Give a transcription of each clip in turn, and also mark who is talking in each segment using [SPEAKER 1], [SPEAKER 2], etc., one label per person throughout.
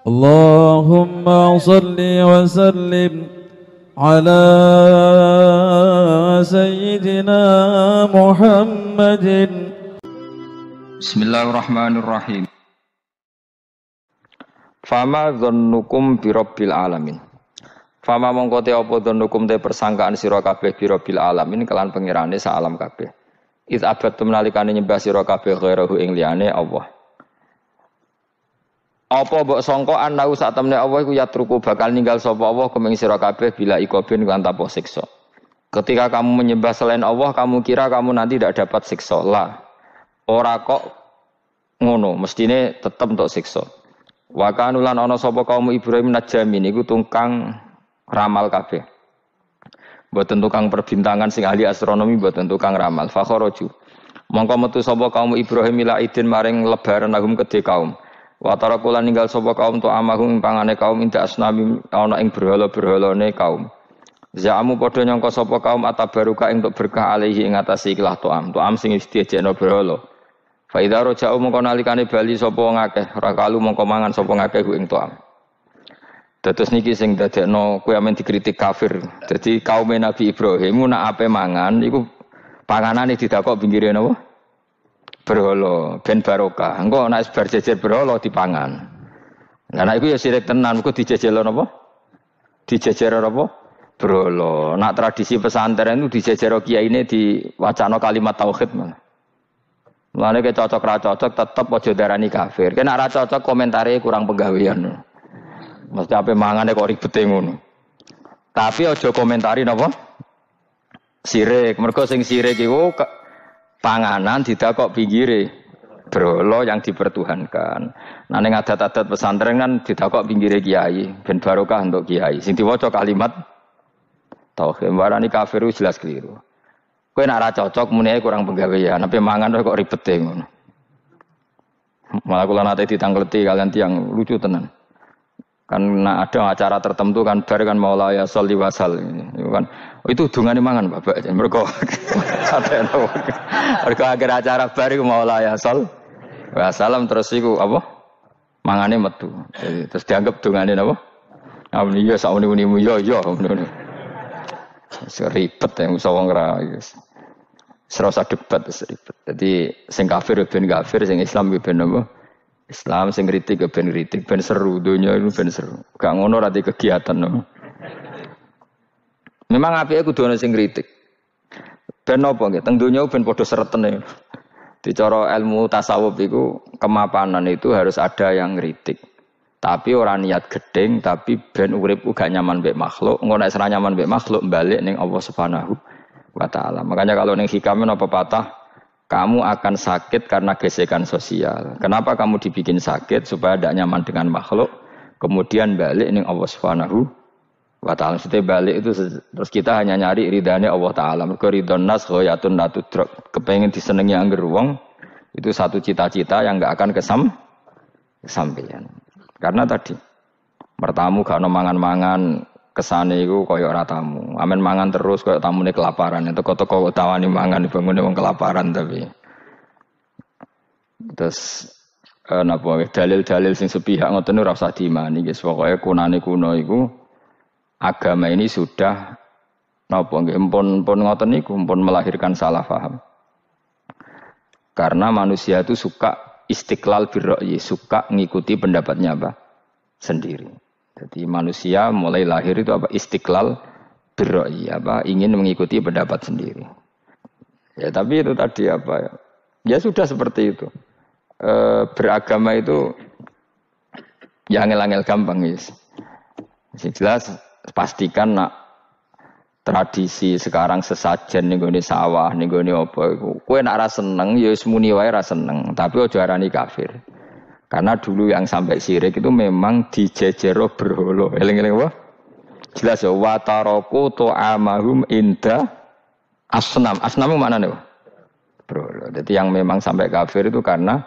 [SPEAKER 1] Allahumma salli wa sallim ala sayyidina Muhammadin.
[SPEAKER 2] Bismillahirrahmanirrahim. Fama dzannukum birabbil alamin. Fama mongko te apa dzannukum te persangkaan sira kabeh birabbil alamin kelan pengirane sak alam kabeh. Iz abadtum nalikane nyembah sira kabeh ghairahu ing liyane Allah. Apa mbok sangka anau sak temne Allah iku yatruku bakal ninggal sapa Allah kumeng sira kabeh bila ikobin kan tanpa siksa. Ketika kamu menyembah selain Allah, kamu kira kamu nanti tidak dapat siksa. Lah. Ora kok ngono, mestine tetep untuk siksa. Wa kanulan ana sapa kaum Ibrahim najamin iku tukang ramal kabeh. Mboten tukang perbintangan sing ahli astronomi, mboten tukang ramal. Fakharaju. Mongko metu sapa kaum Ibrahim ila idin maring lebaran lahum kedhe kaum. Wa tarakulan ninggal sapa kaum tu amahum pangane kaum inda asnami ana ing berhala-berhalane kaum. Za'amu padha nyangka sapa kaum atabaruka untuk berkah alaihi ing atase ikhlas to'am sing diejekno berhala. Fa idza raja'u mongko nalikane bali sapa wong akeh, rakalu mongko mangan sapa ngakeh ku ing to'am. Dados niki sing dadekno kowe amen dikritik kafir. Dadi kaum Nabi Ibrahim nak ape mangan iku panganane didakok pinggire napa? Berhala ben barokah. Engko nek bar jejer berhala dipangan. Lah nek iku ya sirik tenan, engko dijejelo napa? Dijejero apa? Berhala. Nak tradisi pesantren itu dijejero kiyaine diwacana kalimat tauhid malah. Mulane ke cocok ra cocok tetep aja darani kafir. Nek ora cocok komentare kurang penggawean. Mesti ape mangane kok ribete ngono. Tapi aja komentari napa? Sirik. Mergo sing sirik iku panganan didakok pinggire berhala yang dipertuhankan. Nah ning adat-adat pesantren kan didakok pinggire kiai, ben barokah untuk kiai. Sing diwaca kalimat tauhid warani kafir jelas keliru. Kowe nek ora cocok muni kurang penggawean, ape mangan kok ribete ngono. Malah kula nate ditangleti kalian tiang lucu tenan. Kan ada acara tertentu kan bar kan maulaya sholli wasal itu dungane mangan Bapak mergo sateno mergo akhir acara bar iku maulaya shol wasalam terus iku apa mangane metu jadi, terus dianggap dungane napa amun iya sak muni-munimu yo ngono ribet ya usah wong ra serasa debat ribet jadi sing kafir ben kafir sing Islam ben apa Islam sing kritik ben kritik ben seru donya itu ben seru. Gak ngono ra di kegiatan no. Memang apike kudu ana sing kritik. Ben apa nggih teng donya ben padha seretene. Dicara ilmu tasawuf iku kemapanan itu harus ada yang kritik. Tapi ora niat gedeng tapi ben urip uga nyaman mbek makhluk. Engko nek ora nyaman mbek makhluk balik ning Allah Subhanahu wa taala. Makanya kalau ning hikam apa patah kamu akan sakit karena gesekan sosial. Kenapa kamu dibikin sakit? Supaya tidak nyaman dengan makhluk. Kemudian balik ini Allah Subhanahu wa ta'ala. Setelah balik itu terus kita hanya nyari ridhanya Allah Ta'ala. Mereka ridhon nas khoyatun natudrok. Kepengen disenengi angger wong. Itu satu cita-cita yang tidak akan kesampaian. Karena tadi. Mertamu gak ada mangan-mangan. Kesane iku kaya ora tamu. Amen mangan terus kaya tamune kelaparan. Teko-teko tawani mangan bangune wong kelaparan tapi. Terus napa dalil-dalil sing sepihak ngoten ora usah diimani guys. Pokoke kunane kuno iku agama ini sudah napa nggih pun ngoten niku pun melahirkan salah paham. Karena manusia itu suka istiqlal birra'yi, suka ngikuti pendapatnya apa? Sendiri. Jadi manusia mulai lahir itu apa istiqlal birra'yi apa ingin mengikuti pendapat sendiri. Ya tapi itu tadi apa ya? Ya sudah seperti itu. Beragama itu ya angel-angel gampang guys. Jelas pastikan nak tradisi sekarang sesajen ning gone sawah ning gone apa iku. Kowe nek ora seneng ya wis muni wae ora seneng, tapi aja arani kafir. Karena dulu yang sampai syirik itu memang dijejero berhala. Eling-eling apa? Jelas ya wa taraku tu'amahum inda asnam. Asnam mana nih? Berhala. Jadi yang memang sampai kafir itu karena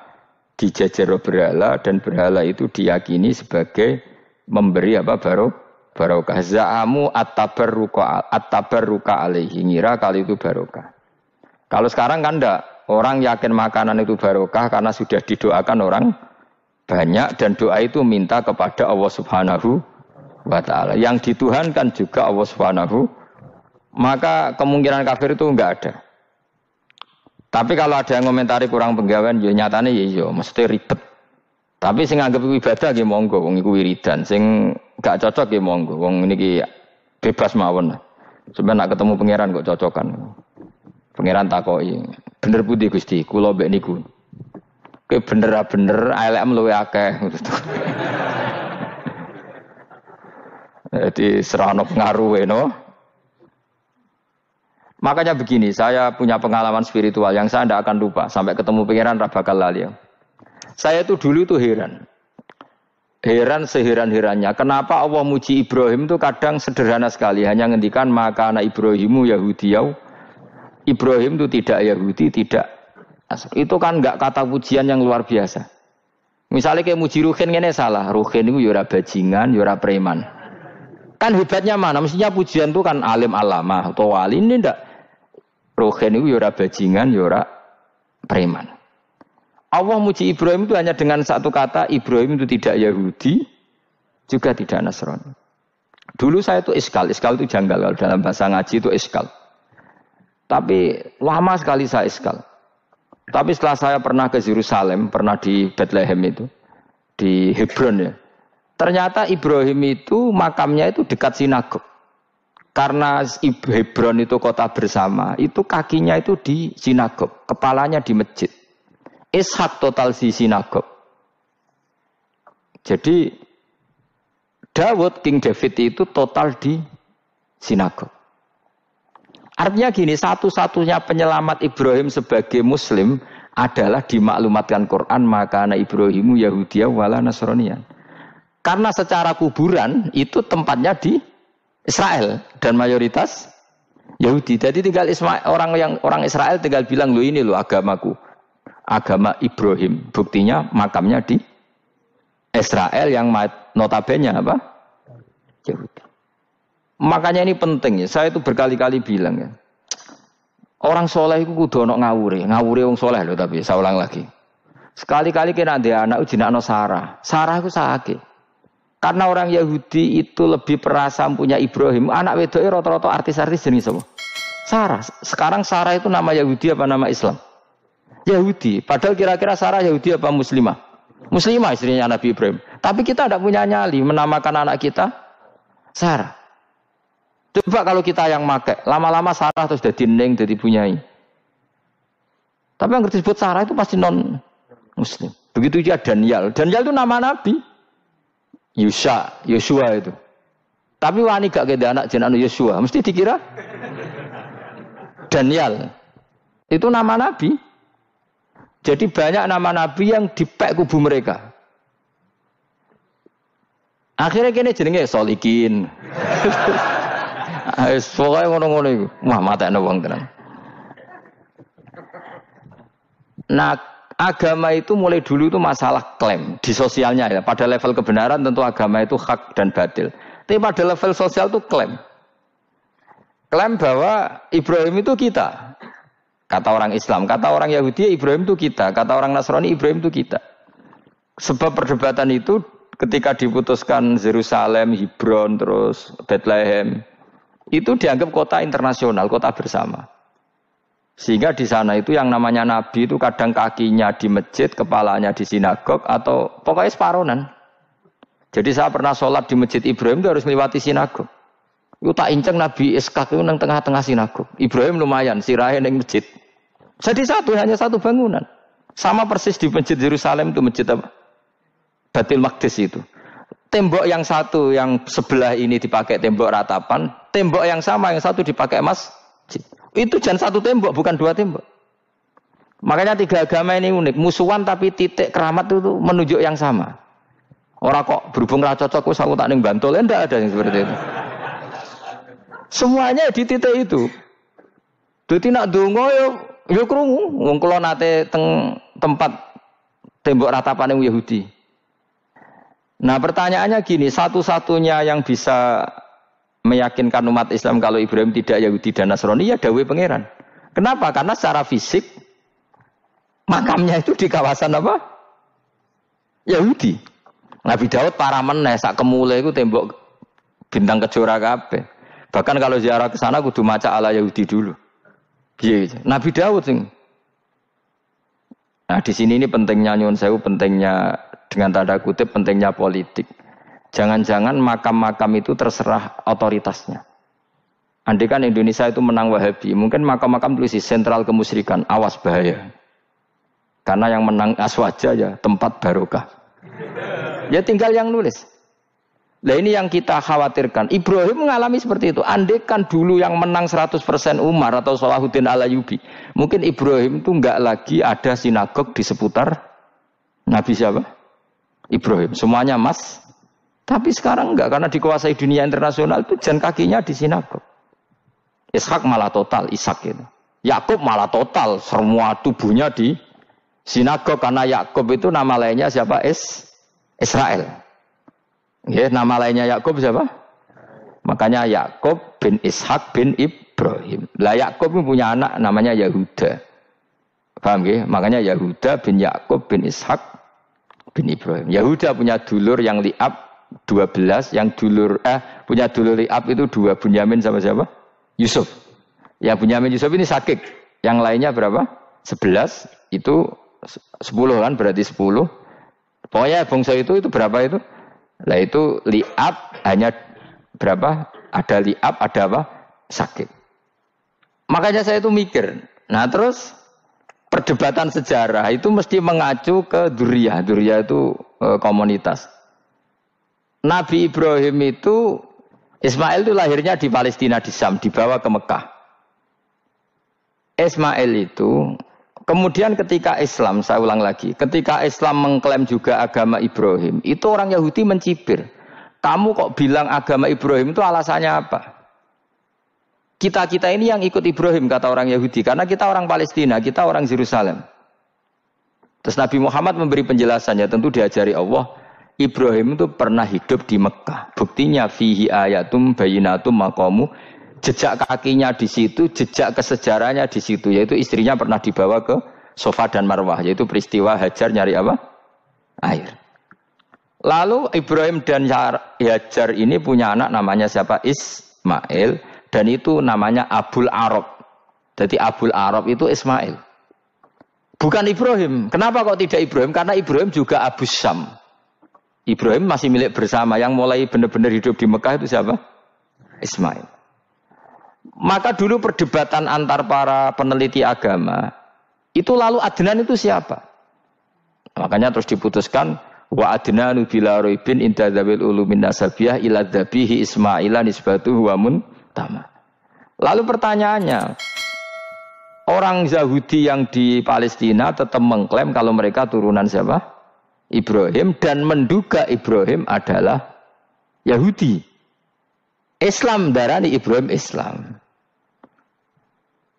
[SPEAKER 2] dijejero berhala dan berhala itu diyakini sebagai memberi apa barokah. Za'amu at-tabarruka alaihi ngira kali itu barokah. Kalau sekarang kan enggak. Orang yakin makanan itu barokah karena sudah didoakan orang banyak dan doa itu minta kepada Allah Subhanahu wa ta'ala. Yang dituhankan juga Allah Subhanahu, maka kemungkinan kafir itu enggak ada. Tapi kalau ada yang komentari kurang penggawean, ya nyatane ya iya, mesti ribet. Tapi sing anggap ibadah nggih monggo, wong iku wiridan. Sing gak cocok nggih monggo, wong niki bebas mawon. Sampeyan nak ketemu pangeran kok cocokan. Pangeran takoki, bener pundi Gusti? Kula mbek niku. Kowe bener elek luwe akeh. Jadi serana pengaruh no. Makanya begini, saya punya pengalaman spiritual yang saya tidak akan lupa. Sampai ketemu pangeran ra bakal lali. Saya itu dulu itu heran. Heran seheran-herannya. Kenapa Allah muji Ibrahim itu kadang sederhana sekali. Hanya ngendikan maka anak Ibrahimu Yahudiyau. Ibrahim itu tidak Yahudi, tidak. Itu kan enggak kata pujian yang luar biasa. Misalnya kayak muji Ruhin ini salah. Ruhin itu yura bajingan, yura preman. Kan hebatnya mana? Mestinya pujian itu kan alim alamah atau wali. Ini enggak. Ruhin itu yura bajingan, yura preman. Allah muji Ibrahim itu hanya dengan satu kata. Ibrahim itu tidak Yahudi, juga tidak Nasrani. Dulu saya itu iskal itu janggal. Kalau dalam bahasa ngaji itu iskal. Tapi lama sekali saya iskal. Tapi setelah saya pernah ke Yerusalem, pernah di Bethlehem itu, di Hebron ya. Ternyata Ibrahim itu makamnya itu dekat sinagog. Karena Hebron itu kota bersama, itu kakinya itu di sinagog, kepalanya di masjid. Ishak total di sinagog. Jadi King David itu total di sinagog. Artinya gini, satu-satunya penyelamat Ibrahim sebagai Muslim adalah dimaklumatkan Quran maka anak Ibrahimu Yahudiyah wala Nasraniyan. Karena secara kuburan itu tempatnya di Israel dan mayoritas Yahudi. Jadi tinggal orang Israel tinggal bilang lo ini lo agamaku, agama Ibrahim. Buktinya makamnya di Israel yang notabene apa? Yahudi. Makanya ini penting ya. Saya itu berkali-kali bilang ya. Orang soleh itu kudu ono ngawure wong soleh loh tapi saya ulang lagi. Sekali-kali kena dia anak jinakno Sarah. Sarah itu sakit. Karena orang Yahudi itu lebih perasa punya Ibrahim. Anak wedoknya rata-rata artis-artis jenis apa? Sarah. Sekarang Sarah itu nama Yahudi apa nama Islam? Yahudi. Padahal kira-kira Sarah Yahudi apa Muslimah? Muslimah istrinya Nabi Ibrahim. Tapi kita tidak punya nyali menamakan anak kita Sarah. Coba kalau kita yang make, lama-lama Sarah terus jadi neng, jadi punyai. Tapi yang disebut Sarah itu pasti non Muslim. Begitu juga Daniel. Daniel itu nama Nabi. Yosua itu. Tapi wani gak keda anak jenenge Yosua, mesti dikira Daniel. Itu nama nabi. Jadi banyak nama nabi yang dipek kubu mereka. Akhirnya kene jenenge Solikin. Pokoke ngono-ngono iku. Wah, matekno wong tenan. Nah, agama itu mulai dulu itu masalah klaim di sosialnya ya. Pada level kebenaran tentu agama itu hak dan batil. Tapi pada level sosial itu klaim. Klaim bahwa Ibrahim itu kita. Kata orang Islam, kata orang Yahudi Ibrahim itu kita, kata orang Nasrani Ibrahim itu kita. Sebab perdebatan itu ketika diputuskan Yerusalem, Hebron, terus Bethlehem, itu dianggap kota internasional, kota bersama. Sehingga di sana itu yang namanya Nabi itu kadang kakinya di masjid, kepalanya di sinagog, atau pokoknya separonan. Jadi saya pernah sholat di masjid Ibrahim itu harus melewati sinagog. Itu tak inceng Nabi Ishak itu nang tengah-tengah sinagog. Ibrahim lumayan, sirahe nang masjid. Jadi hanya satu bangunan. Sama persis di masjid Yerusalem itu masjid apa? Baitul Maqdis itu. Tembok yang satu, yang sebelah ini dipakai tembok ratapan, tembok yang sama, yang satu dipakai masjid. Itu jangan satu tembok, bukan dua tembok. Makanya tiga agama ini unik. Musuhan tapi titik keramat itu menunjuk yang sama. Orang kok berhubung ra cocok, aku tak ning Bantul, enggak ada yang seperti itu. Semuanya di titik itu. Dadi nak donga yo krungu. Wong kula nate teng tempat tembok ratapan Yahudi. Nah pertanyaannya gini, satu-satunya yang bisa meyakinkan umat Islam kalau Ibrahim tidak Yahudi dan Nasrani ya dawuh pangeran. Kenapa? Karena secara fisik makamnya itu di kawasan apa? Yahudi. Nabi Daud para meneh sak kemule iku tembok bintang kejora kabeh. Bahkan kalau ziarah ke sana kudu maca ala Yahudi dulu. Piye? Nabi Daud sing. Nah, di sini ini pentingnya nyuwun sewu, pentingnya dengan tanda kutip pentingnya politik. Jangan-jangan makam-makam itu terserah otoritasnya. Andai kan Indonesia itu menang Wahabi, mungkin makam-makam tulis sentral kemusyrikan, awas bahaya. Karena yang menang Aswaja ya tempat barokah. Ya tinggal yang nulis. Nah ini yang kita khawatirkan. Ibrahim mengalami seperti itu. Andai kan dulu yang menang 100% Umar atau Salahuddin Al-Ayyubi, mungkin Ibrahim itu enggak lagi ada sinagog di seputar Nabi siapa? Ibrahim. Semuanya mas. Tapi sekarang enggak, karena dikuasai dunia internasional itu jan kakinya di sinagog. Ishak malah total, Ishak itu. Yakub malah total, semua tubuhnya di sinagog karena Yakub itu nama lainnya siapa? Israel. Ya, nama lainnya Yakub siapa? Makanya Yakub bin Ishak bin Ibrahim. Lah Yakub punya anak namanya Yahuda. Paham ya? Makanya Yahuda bin Yakub bin Ishak bin Ibrahim. Yahuda punya dulur yang li'ab 12, yang dulur punya dulur li'ab itu 2, Bunyamin sama siapa? Yusuf. Yang Bunyamin Yusuf ini sakit. Yang lainnya berapa? 11. Itu 10 kan, berarti 10. Pokoknya bangsa itu berapa itu? Lah itu li'ab hanya berapa? Ada li'ab, ada apa? Sakit. Makanya saya itu mikir. Nah terus perdebatan sejarah itu mesti mengacu ke Duriyah. Duriyah itu komunitas. Nabi Ibrahim itu, Ismail itu lahirnya di Palestina, di Syam, dibawa ke Mekah. Ismail itu, kemudian ketika Islam, saya ulang lagi, ketika Islam mengklaim juga agama Ibrahim, itu orang Yahudi mencibir. Kamu kok bilang agama Ibrahim itu alasannya apa? Kita-kita ini yang ikut Ibrahim, kata orang Yahudi, karena kita orang Palestina, kita orang Yerusalem. Terus Nabi Muhammad memberi penjelasannya, tentu diajari Allah, Ibrahim itu pernah hidup di Mekah. Buktinya fihi ayatum bayinatum maqamu, jejak kakinya di situ, jejak kesejarahnya di situ, yaitu istrinya pernah dibawa ke Safa dan Marwah, yaitu peristiwa Hajar nyari apa? Air. Lalu Ibrahim dan Hajar ini punya anak namanya siapa? Ismail, dan itu namanya Abul Arab. Jadi Abul Arab itu Ismail. Bukan Ibrahim. Kenapa kok tidak Ibrahim? Karena Ibrahim juga Abu Syam. Ibrahim masih milik bersama. Yang mulai benar-benar hidup di Mekah itu siapa? Ismail. Maka dulu perdebatan antar para peneliti agama, itu lalu Adnan itu siapa? Makanya terus diputuskan, wa adnanu bila roibin inda dzawil ulumin nasabiyah ila dzabihi Ismaila nisbatuhu wa muntama. Lalu pertanyaannya, orang Yahudi yang di Palestina tetap mengklaim kalau mereka turunan siapa? Ibrahim, dan menduga Ibrahim adalah Yahudi. Islam darani Ibrahim Islam.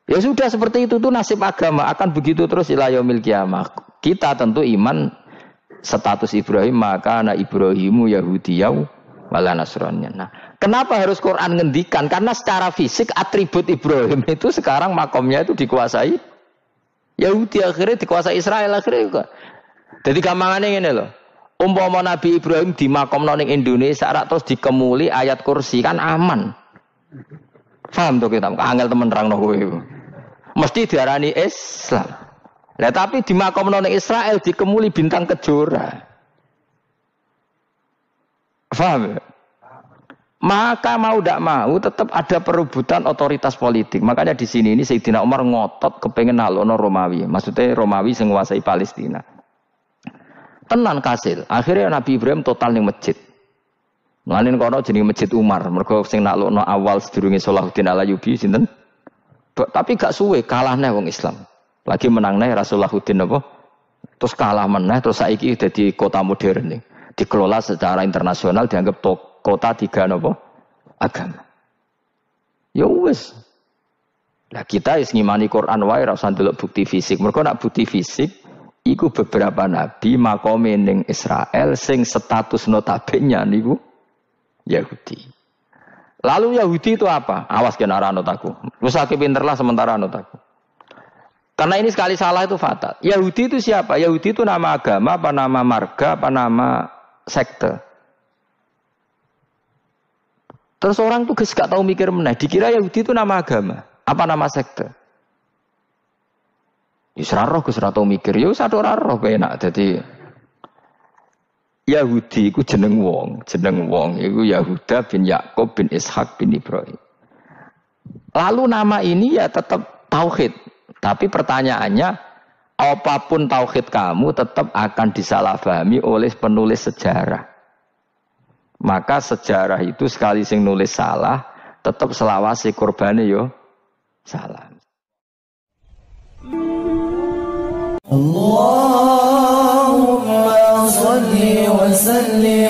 [SPEAKER 2] Ya sudah seperti itu tuh nasib agama, akan begitu terus ila yaumil qiyamah. Kita tentu iman status Ibrahim, maka anak Ibrahimu Yahudiyaw wala Nasraniyan. Nah, kenapa harus Quran ngendikan? Karena secara fisik atribut Ibrahim itu sekarang makomnya itu dikuasai Yahudi, akhirnya dikuasai Israel akhirnya juga. Jadi gampangannya ini loh. Umpama Nabi Ibrahim di makom ning Indonesia terus dikemuli ayat kursi kan aman. Paham tuh kita? Angel temen nerangno kowe. Mesti diarani Islam. Lah tapi di makom ning Israel dikemuli bintang kejora. Paham? Maka mau tidak mau tetap ada perebutan otoritas politik. Makanya di sini ini Sayyidina Umar ngotot kepengen nalono Romawi. Maksudnya Romawi sing nguasai Palestina. Tenan kasil. Akhirnya Nabi Ibrahim total ning masjid. Ngene kono jenenge Masjid Umar. Mergo sing naklukno awal sedurunge Salahuddin Al-Ayyubi sinten? Tapi gak suwe kalahne wong Islam. Lagi menang neh Rasuluddin apa? Terus kalah meneh terus saiki dadi kota modern nih. Dikelola secara internasional dianggap kota tiga napa? Agama. Ya wis. Lah kita wis ngimani Quran wae ora usah ndelok bukti fisik. Mergo nek bukti fisik iku beberapa nabi makome ning Israel sing status notabene niku Yahudi. Lalu Yahudi itu apa? Awas kena anut aku. Wis akeh pinter lah sementara anut aku. Karena ini sekali salah itu fatal. Yahudi itu siapa? Yahudi itu nama agama, apa nama marga, apa nama sekte. Terus orang tuh gak tahu mikir meneh, dikira Yahudi itu nama agama, apa nama sekte. Wis ra roh Gus ra tau mikir, ya wis ora roh enak. Dadi Yahudi iku jeneng wong iku Yahuda bin Yakub bin Ishak bin Ibrahim. Lalu nama ini ya tetap tauhid, tapi pertanyaannya apapun tauhid kamu tetap akan disalahpahami oleh penulis sejarah. Maka sejarah itu sekali sing nulis salah, tetap selawase korbane yo salah.
[SPEAKER 3] Allahumma salli wa sallim